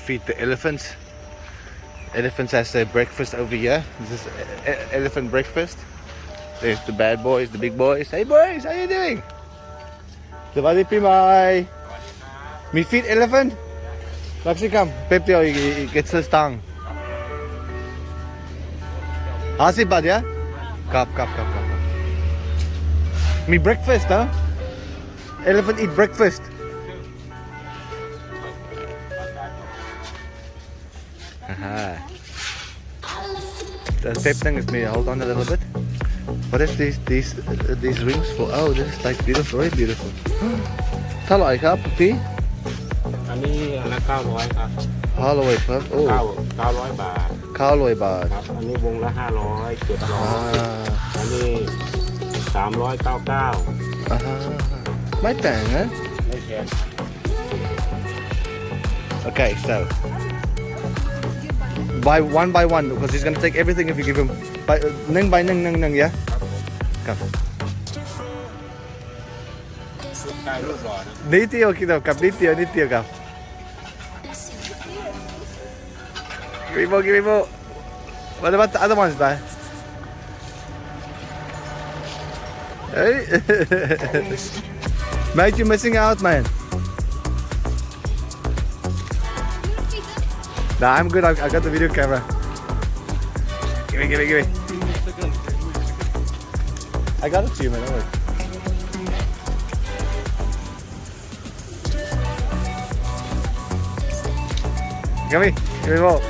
feed the elephants. Elephants has their breakfast over here. This is elephant breakfast. There's the bad boys, the big boys. Hey boys, how you doing? Savadi Pimai. Me feed elephant? Laxi come. Peptio, he gets his tongue. Hasi bad, yeah? Cup. Me breakfast, huh? Elephant eat breakfast. Aha. The step thing is me. Hold on a little bit. What is these rings for? Oh, this is like beautiful, very beautiful. เท่าไหร่ครับพี่ อันนี้อันละ900ครับ 500ครับโอ้ 900 บาท 900 บาท ครับอันนี้วงละ500 700อันนี้399 อ่าไม่แพงนะ ไม่แพง Okay, so buy one by one because he's gonna take everything if you give him by Neung, yeah? Come. ลูกชายลูกหล่อนะ นิดเดียวคิดเอากับนิดเดียวกับ Give me more. What about the other ones, man? Hey, mate, you're missing out, man. Nah, I'm good. I got the video camera. Give me. I got it to you, man. Don't worry. Give me more.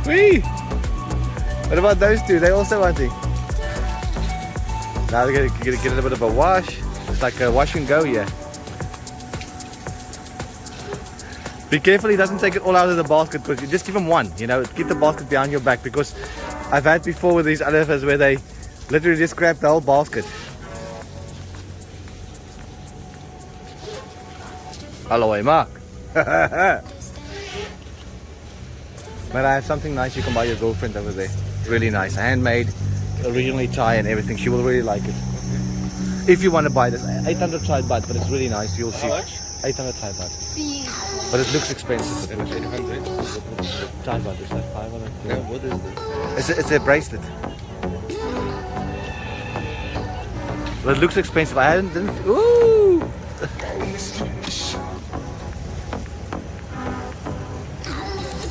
Whee! What about those two? They also wanting. Now they're gonna get a little bit of a wash. It's like a wash and go, yeah. Be careful he doesn't take it all out of the basket, because you just give him one, you know, keep the basket behind your back, because I've had before with these elephants where they literally just grab the whole basket. Hello, Mark. But I have something nice you can buy your girlfriend over there. Really nice, handmade, originally Thai and everything. She will really like it. If you want to buy this, 800 Thai baht, but it's really nice. You'll see. How much? 800 Thai baht. But it looks expensive. 800 Thai baht is like 500. Yeah, what is this? It's a bracelet. But it looks expensive. I didn't. Ooh!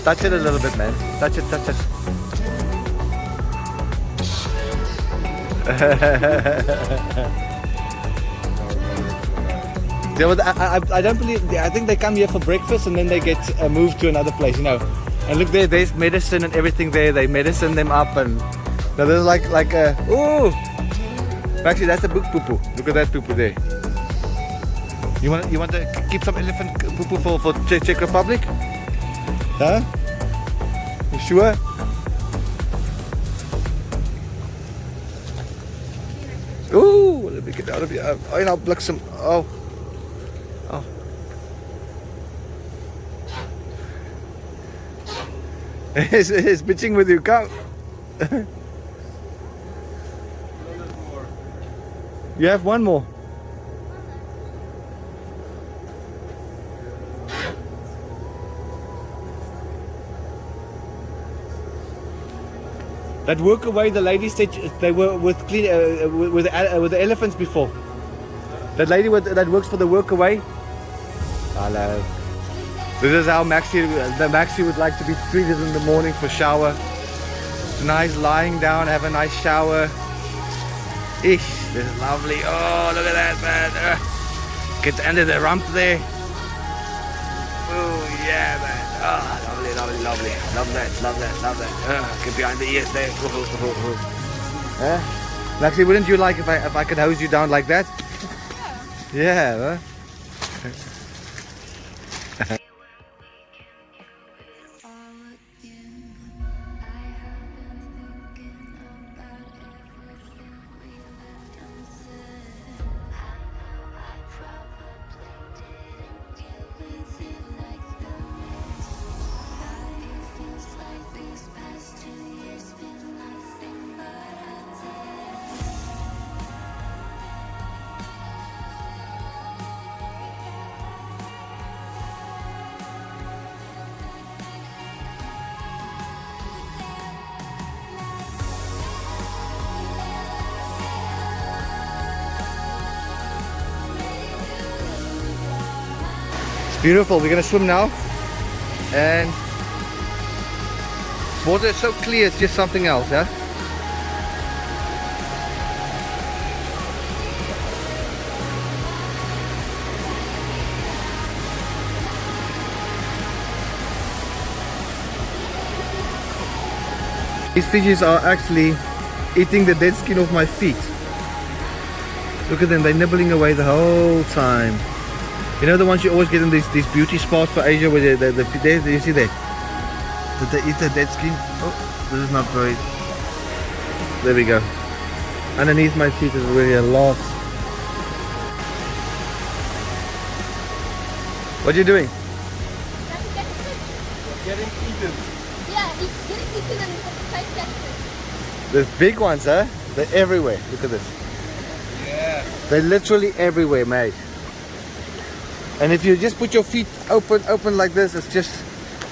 Touch it a little bit, man. Touch it. Yeah, but I don't believe. I think they come here for breakfast and then they get moved to another place, you know. And look, there's medicine and everything there. They medicine them up, and now there's like a. Ooh! Actually, that's the book poo poo. Look at that poo poo there. You want to keep some elephant poo poo for Czech Republic? Huh? You sure? Ooh, let me get out of here. Oh, and I'll pluck some. Oh. He's bitching with you. Come. You have one more. That work away, the lady said they were with the elephants before. That lady that works for the work away. Hello. This is how Maxi would like to be treated in the morning for shower. Nice lying down, have a nice shower. Ish, this is lovely. Oh, look at that, man. Get under the rump there. Oh, yeah, man. Oh, lovely. Love that. Get behind the ears there. Maxi, wouldn't you like if I could hose you down like that? Yeah, huh? beautiful. We're gonna swim now, and water is so clear. It's just something else, yeah. These fishes are actually eating the dead skin off my feet. Look at them, they're nibbling away the whole time. You know the ones you always get in these beauty spots for Asia where you see there? That they eat the dead skin? Oh, this is not very... There we go. Underneath my feet is really a lot. What are you doing? Getting eaten. Yeah, he's getting eaten and trying to catch it. The big ones, huh? They're everywhere. Look at this. Yeah. They're literally everywhere, mate. And if you just put your feet open like this, it's just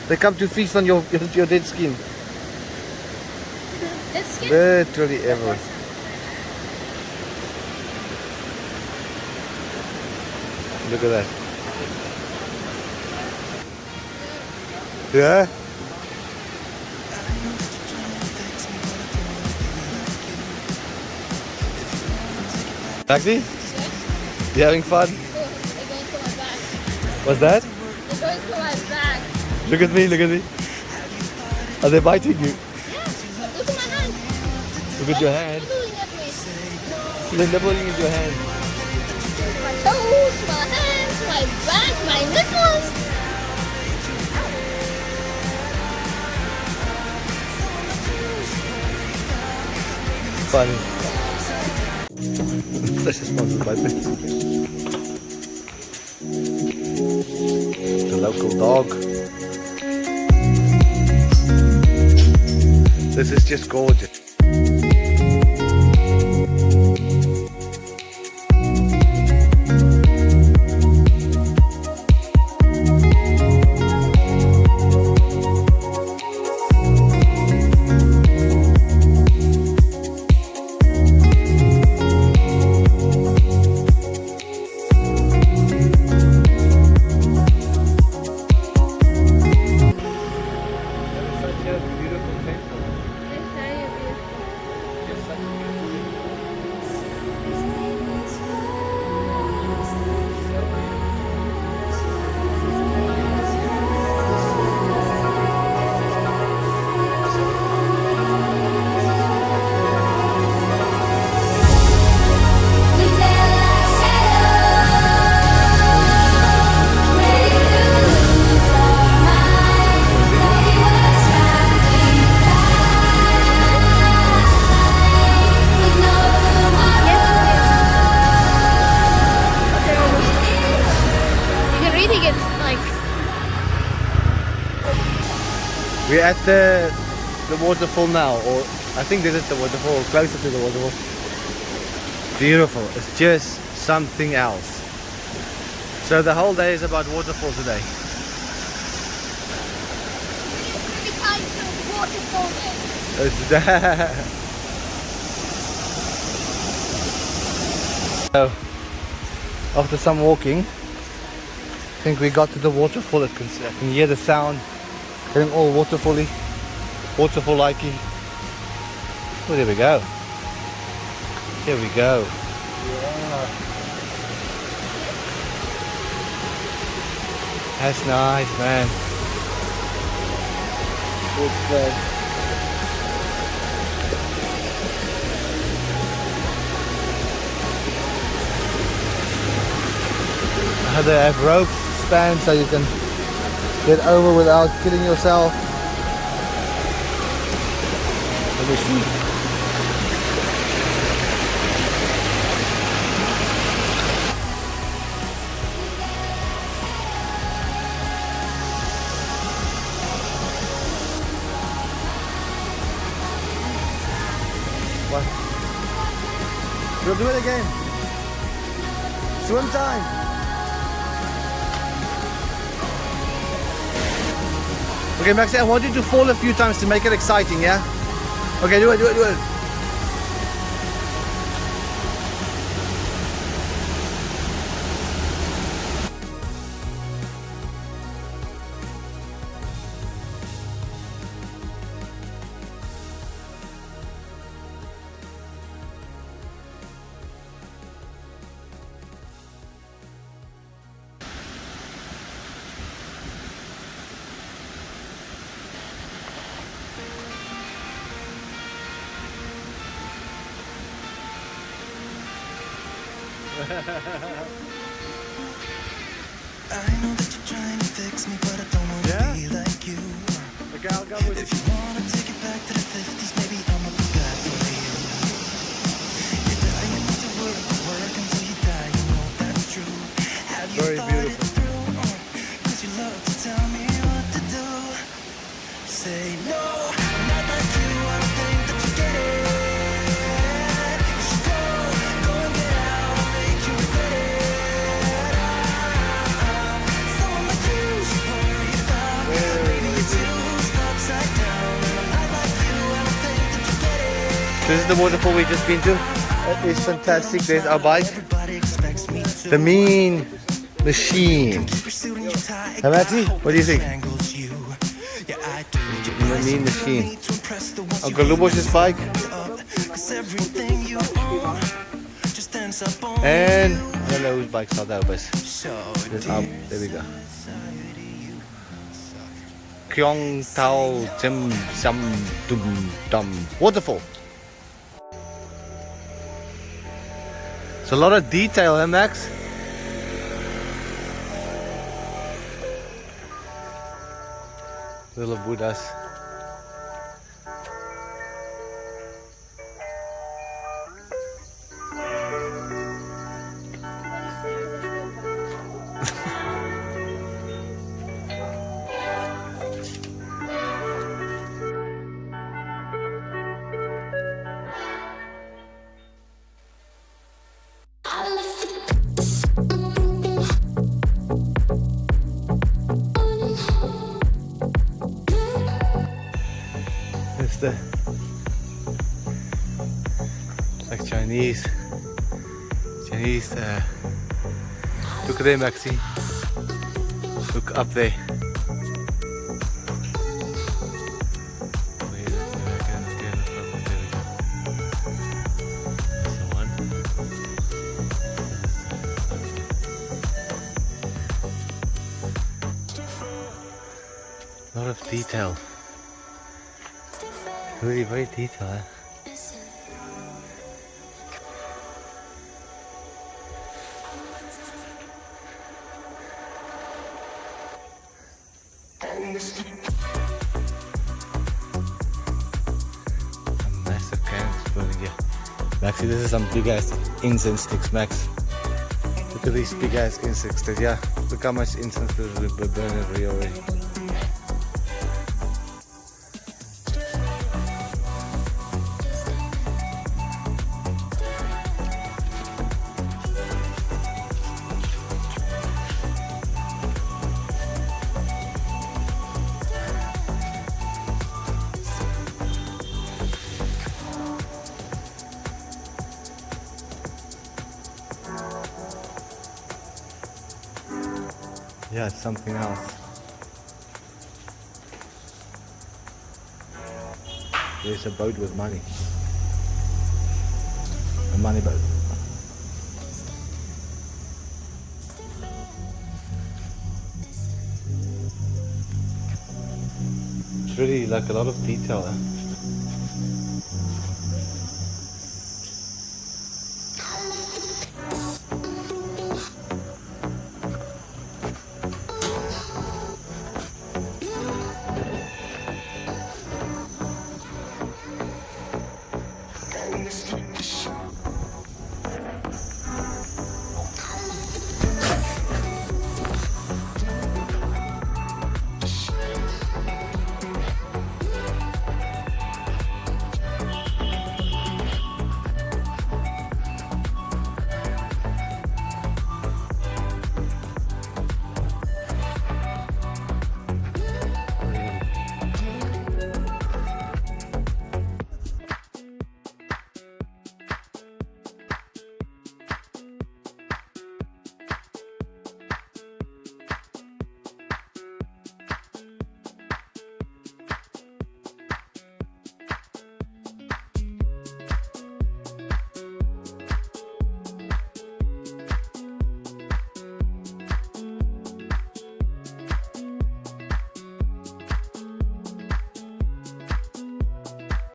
they come to feast on your dead skin. Dead skin? Literally everywhere. Look at that. Yeah. Taxi? Yeah. You having fun? Oh, they're going for my back. What's that? They're going for my back. Look at me, look at me. Are they biting you? Yeah, look at my hand. Look at your hand. They're nibbling at me. They're nibbling in your hand. My toes, my hands, my back, my nipples. Funny. This is sponsored by Phet. The local dog. This is just gorgeous. We're at the waterfall now, or I think this is the waterfall, closer to the waterfall. Beautiful, it's just something else. So the whole day is about waterfall today. It's time for waterfall day. So, after some walking, I think we got to the waterfall. I can hear the sound. Getting all waterfall-y. Oh, there we go. Here we go. Yeah. That's nice, man. It's good. They have ropes spanned so you can get over without killing yourself. Let me see. What? We'll do it again. Swim time. Okay, Maxi, I want you to fall a few times to make it exciting, yeah? Okay, do it. know that you're trying to fix me, but I don't want to Yeah? be like you. Okay, I'll come with If you wanna take it back to the 50s, maybe I'ma be bad for you. You're dying to work until you die, you know that's true. Have you Very thought beautiful. it through? Cause you love to tell me what to do. Say no, I'm not like you, I don't think that you get it. You should go and get out, I'll make you regret it. Someone like you should worry about. Maybe it's you who's upside down. And I'm not like you, I don't think that you get it. This is the waterfall we've just been to. It's fantastic. There's our bike. Everybody expects me to. The mean machine. Keep your suit and your tie. Hey, Matty, what do you think? Strangles you. Yeah, I do. The mean machine. Need to impress the ones Uncle you Lubosh's bike. up. 'Cause everything you own just ends up on And you. I don't know whose bikes are those. So There we go. Khlong Phlu Waterfall. It's a lot of detail, eh, Max? Little Buddhas. It's the like Chinese. Look there, Maxi. Look up there. Where is it? There we go. That's the one. A lot of detail. Really very detailed, eh? Some massive candles burning here. Maxi, this is some big ass incense sticks, Max. Look at these big ass incense sticks, yeah. Look how much incense there's burning every year already. Yeah, it's something else. There's a boat with money. A money boat. It's really like a lot of detail, eh?